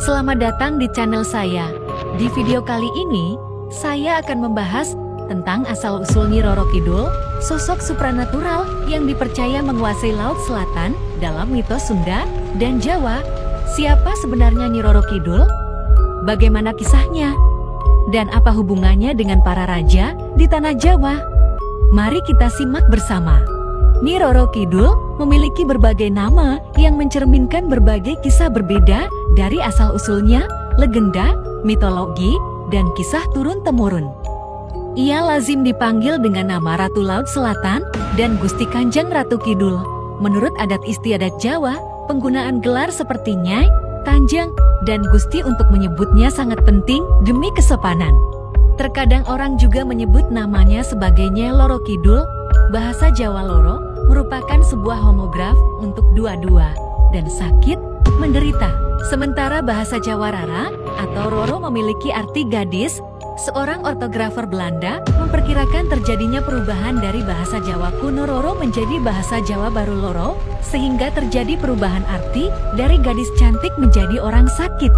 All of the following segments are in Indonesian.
Selamat datang di channel saya. Di video kali ini, saya akan membahas tentang asal-usul Nyi Roro Kidul, sosok supranatural yang dipercaya menguasai Laut Selatan dalam mitos Sunda dan Jawa. Siapa sebenarnya Nyi Roro Kidul? Bagaimana kisahnya? Dan apa hubungannya dengan para raja di tanah Jawa? Mari kita simak bersama. Nyi Roro Kidul memiliki berbagai nama yang mencerminkan berbagai kisah berbeda dari asal-usulnya, legenda, mitologi, dan kisah turun-temurun. Ia lazim dipanggil dengan nama Ratu Laut Selatan dan Gusti Kanjeng Ratu Kidul. Menurut adat istiadat Jawa, penggunaan gelar seperti Nyai, Kanjeng, dan Gusti untuk menyebutnya sangat penting demi kesopanan. Terkadang orang juga menyebut namanya sebagai Nyai Loro Kidul. Bahasa Jawa Loro merupakan sebuah homograf untuk dua-dua dan sakit, menderita. Sementara bahasa Jawa Rara atau Roro memiliki arti gadis. Seorang ortografer Belanda memperkirakan terjadinya perubahan dari bahasa Jawa kuno Roro menjadi bahasa Jawa baru Loro, sehingga terjadi perubahan arti dari gadis cantik menjadi orang sakit.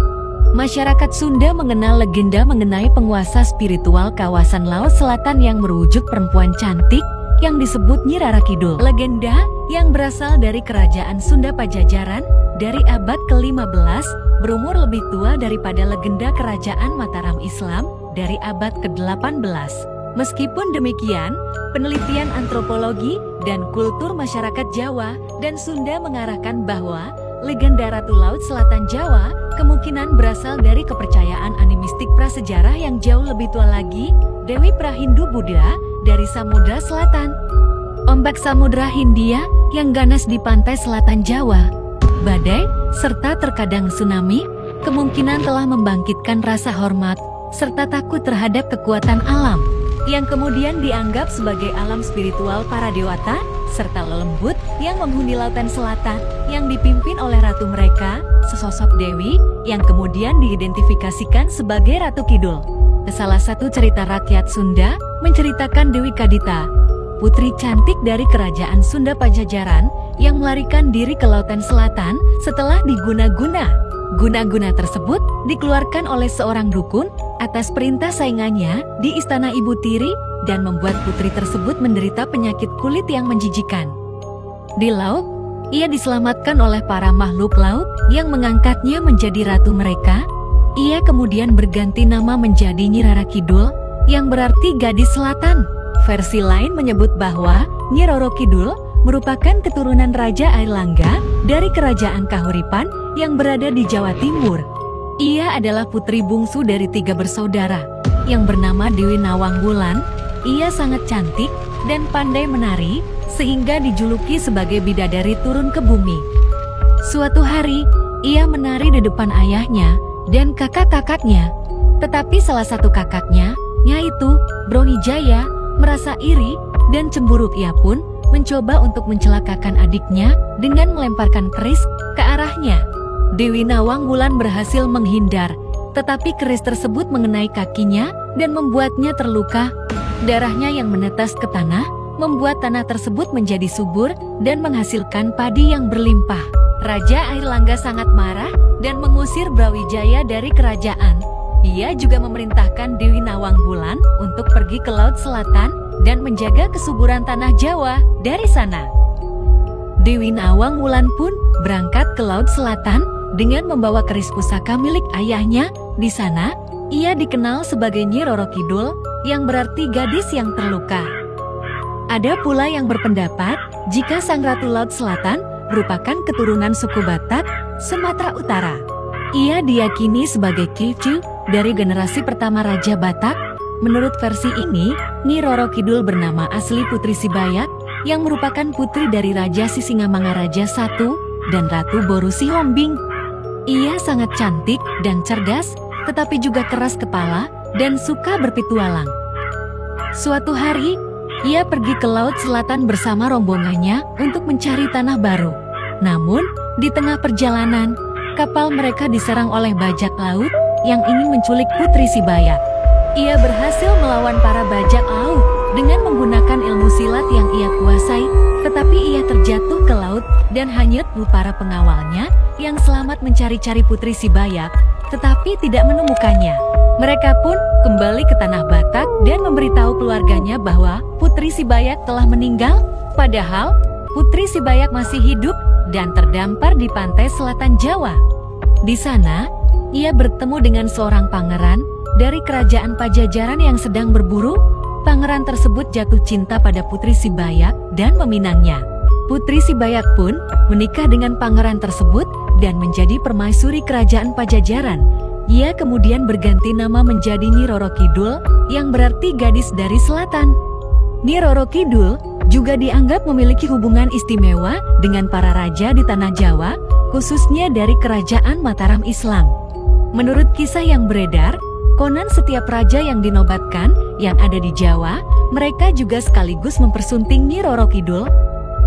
Masyarakat Sunda mengenal legenda mengenai penguasa spiritual kawasan Laut Selatan yang merwujud perempuan cantik yang disebut Nyi Roro Kidul. Legenda yang berasal dari kerajaan Sunda Pajajaran dari abad ke-15 berumur lebih tua daripada legenda kerajaan Mataram Islam dari abad ke-18. Meskipun demikian, penelitian antropologi dan kultur masyarakat Jawa dan Sunda mengarahkan bahwa legenda Ratu Laut Selatan Jawa kemungkinan berasal dari kepercayaan animistik prasejarah yang jauh lebih tua lagi, Dewi Prahindu Buddha dari Samudra Selatan. Ombak Samudra Hindia yang ganas di pantai selatan Jawa, badai, serta terkadang tsunami, kemungkinan telah membangkitkan rasa hormat serta takut terhadap kekuatan alam, yang kemudian dianggap sebagai alam spiritual para dewata, serta lelembut yang menghuni lautan selatan, yang dipimpin oleh ratu mereka, sesosok dewi, yang kemudian diidentifikasikan sebagai Ratu Kidul. Salah satu cerita rakyat Sunda menceritakan Dewi Kadita, putri cantik dari kerajaan Sunda Pajajaran, yang melarikan diri ke lautan selatan setelah diguna-guna. Guna-guna tersebut dikeluarkan oleh seorang dukun atas perintah saingannya di istana Ibu Tiri dan membuat putri tersebut menderita penyakit kulit yang menjijikan. Di laut, ia diselamatkan oleh para makhluk laut yang mengangkatnya menjadi ratu mereka. Ia kemudian berganti nama menjadi Nyi Roro Kidul, yang berarti gadis selatan. Versi lain menyebut bahwa Nyi Roro Kidul merupakan keturunan Raja Airlangga dari Kerajaan Kahuripan yang berada di Jawa Timur. Ia adalah putri bungsu dari 3 bersaudara yang bernama Dewi Nawang Wulan. Ia sangat cantik dan pandai menari sehingga dijuluki sebagai bidadari turun ke bumi. Suatu hari, ia menari di depan ayahnya dan kakak-kakaknya. Tetapi salah satu kakaknya, yaitu Bronijaya, merasa iri dan cemburu. Ia pun mencoba untuk mencelakakan adiknya dengan melemparkan keris ke arahnya. Dewi Nawang Wulan berhasil menghindar, tetapi keris tersebut mengenai kakinya dan membuatnya terluka. Darahnya yang menetes ke tanah membuat tanah tersebut menjadi subur dan menghasilkan padi yang berlimpah. Raja Airlangga sangat marah dan mengusir Brawijaya dari kerajaan. Ia juga memerintahkan Dewi Nawang Wulan untuk pergi ke Laut Selatan dan menjaga kesuburan tanah Jawa dari sana. Dewi Nawang Wulan pun berangkat ke Laut Selatan dengan membawa keris pusaka milik ayahnya. Di sana, ia dikenal sebagai Nyi Roro Kidul, yang berarti gadis yang terluka. Ada pula yang berpendapat jika Sang Ratu Laut Selatan merupakan keturunan suku Batak, Sumatera Utara. Ia diyakini sebagai cucu dari generasi pertama Raja Batak. Menurut versi ini, Nyi Roro Kidul bernama asli Putri Sibayak, yang merupakan putri dari Raja Sisingamangaraja I dan Ratu Boru Sihombing. Ia sangat cantik dan cerdas, tetapi juga keras kepala dan suka berpetualang. Suatu hari, ia pergi ke Laut Selatan bersama rombongannya untuk mencari tanah baru. Namun, di tengah perjalanan, kapal mereka diserang oleh bajak laut yang ingin menculik Putri Sibayak. Ia berhasil melawan para bajak laut dengan menggunakan ilmu silat yang ia kuasai, tetapi ia terjatuh ke laut dan hanyut. Para pengawalnya yang selamat mencari-cari Putri Sibayak tetapi tidak menemukannya. Mereka pun kembali ke tanah Batak dan memberitahu keluarganya bahwa Putri Sibayak telah meninggal, padahal Putri Sibayak masih hidup dan terdampar di pantai selatan Jawa. Di sana, ia bertemu dengan seorang pangeran dari kerajaan Pajajaran yang sedang berburu. Pangeran tersebut jatuh cinta pada Putri Sibayak dan meminangnya. Putri Sibayak pun menikah dengan pangeran tersebut dan menjadi permaisuri kerajaan Pajajaran. Ia kemudian berganti nama menjadi Nyi Roro Kidul, yang berarti gadis dari selatan. Nyi Roro Kidul juga dianggap memiliki hubungan istimewa dengan para raja di tanah Jawa, khususnya dari kerajaan Mataram Islam. Menurut kisah yang beredar, konon setiap raja yang dinobatkan yang ada di Jawa, mereka juga sekaligus mempersunting Nyi Roro Kidul.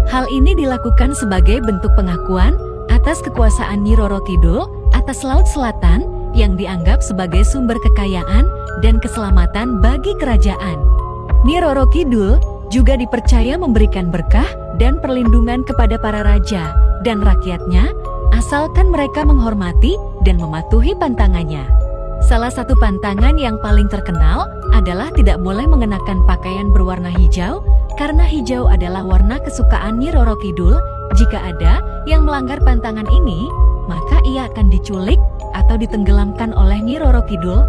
Hal ini dilakukan sebagai bentuk pengakuan atas kekuasaan Nyi Roro Kidul atas Laut Selatan yang dianggap sebagai sumber kekayaan dan keselamatan bagi kerajaan. Nyi Roro Kidul juga dipercaya memberikan berkah dan perlindungan kepada para raja dan rakyatnya, asalkan mereka menghormati dan mematuhi pantangannya. Salah satu pantangan yang paling terkenal adalah tidak boleh mengenakan pakaian berwarna hijau, karena hijau adalah warna kesukaan Nyi Roro Kidul. Jika ada yang melanggar pantangan ini, maka ia akan diculik atau ditenggelamkan oleh Nyi Roro Kidul.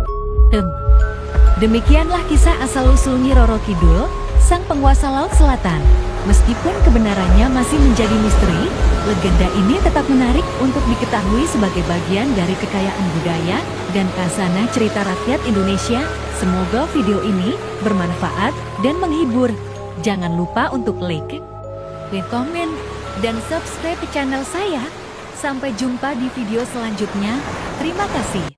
Demikianlah kisah asal-usul Nyi Roro Kidul, sang penguasa Laut Selatan. Meskipun kebenarannya masih menjadi misteri, legenda ini tetap menarik untuk diketahui sebagai bagian dari kekayaan budaya dan khazanah cerita rakyat Indonesia. Semoga video ini bermanfaat dan menghibur. Jangan lupa untuk like, komen, dan subscribe channel saya. Sampai jumpa di video selanjutnya. Terima kasih.